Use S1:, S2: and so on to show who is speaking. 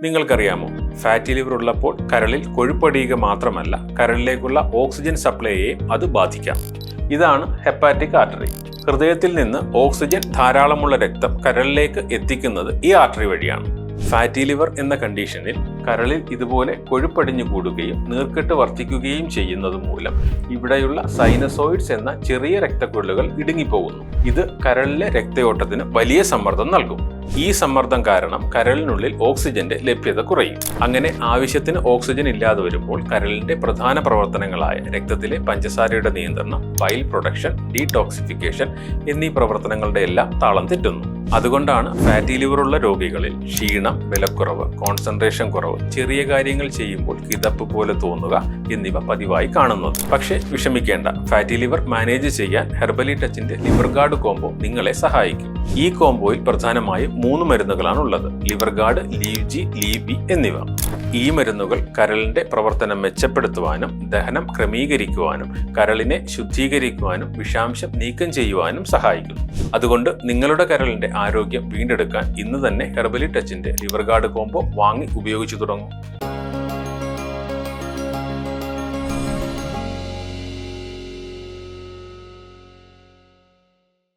S1: നിങ്ങൾക്കറിയാമോ, fatty liver ഉള്ളപ്പോൾ കരളിൽ കൊഴുപ്പടിയുക മാത്രമല്ല, കരളിലേക്കുള്ള ഓക്സിജൻ സപ്ലൈയെ അത് ബാധിക്കാം. ഇതാണ് ഹെപ്പാറ്റിക് ആർട്ടറി. ഹൃദയത്തിൽ നിന്ന് ഓക്സിജൻ ധാരാളമുള്ള രക്തം കരളിലേക്ക് എത്തിക്കുന്നത് ഈ ആർട്ടറി വഴിയാണ്. ഫാറ്റി ലിവർ എന്ന കണ്ടീഷനിൽ കരളിൽ ഇതുപോലെ കൊഴുപ്പടിഞ്ഞു കൂടുകയും നീർക്കെട്ട് വർദ്ധിക്കുകയും ചെയ്യുന്നത് മൂലം ഇവിടെയുള്ള സൈനസോയിഡ്സ് എന്ന ചെറിയ രക്തക്കുഴലുകൾ ഇടുങ്ങിപ്പോകുന്നു. ഇത് കരളിലെ രക്തയോട്ടത്തിന് വലിയ സമ്മർദ്ദം നൽകും. ഈ സമ്മർദ്ദം കാരണം കരളിനുള്ളിൽ ഓക്സിജന്റെ ലഭ്യത കുറയും. അങ്ങനെ ആവശ്യത്തിന് ഓക്സിജൻ ഇല്ലാതെ വരുമ്പോൾ കരളിന്റെ പ്രധാന പ്രവർത്തനങ്ങളായ രക്തത്തിലെ പഞ്ചസാരയുടെ നിയന്ത്രണം, ബൈൽ പ്രൊഡക്ഷൻ, ഡീടോക്സിഫിക്കേഷൻ എന്നീ പ്രവർത്തനങ്ങളുടെ എല്ലാം താളം തെറ്റുന്നു. അതുകൊണ്ടാണ് ഫാറ്റി ലിവർ ഉള്ള രോഗികളിൽ ക്ഷീണം, ബലക്കുറവ്, കോൺസെൻട്രേഷൻ കുറവ്, ചെറിയ കാര്യങ്ങൾ ചെയ്യുമ്പോൾ കിതപ്പ് പോലെ തോന്നുക എന്നിവ പതിവായി കാണുന്നത്. പക്ഷേ വിഷമിക്കേണ്ട, ഫാറ്റി ലിവർ മാനേജ് ചെയ്യാൻ ഹെർബലി ടച്ചിന്റെ ലിവർ ഗാർഡ് കോംബോ നിങ്ങളെ സഹായിക്കും. ഈ കോംബോയിൽ പ്രധാനമായും 3 മരുന്നുകളാണ് ഉള്ളത്: liver guard, leave G, leave B എന്നിവ. ഈ മരുന്നുകൾ കരളിന്റെ പ്രവർത്തനം മെച്ചപ്പെടുത്തുവാനും ദഹനം ക്രമീകരിക്കുവാനും കരളിനെ ശുദ്ധീകരിക്കുവാനും വിഷാംശം നീക്കം ചെയ്യുവാനും സഹായിക്കുന്നു. അതുകൊണ്ട് നിങ്ങളുടെ കരളിന്റെ ആരോഗ്യം വീണ്ടെടുക്കാൻ ഇന്ന് തന്നെ ഹെർബലി ടച്ചിന്റെ ലിവർ ഗാർഡ് കോംബോ വാങ്ങി ഉപയോഗിച്ചു തുടങ്ങും.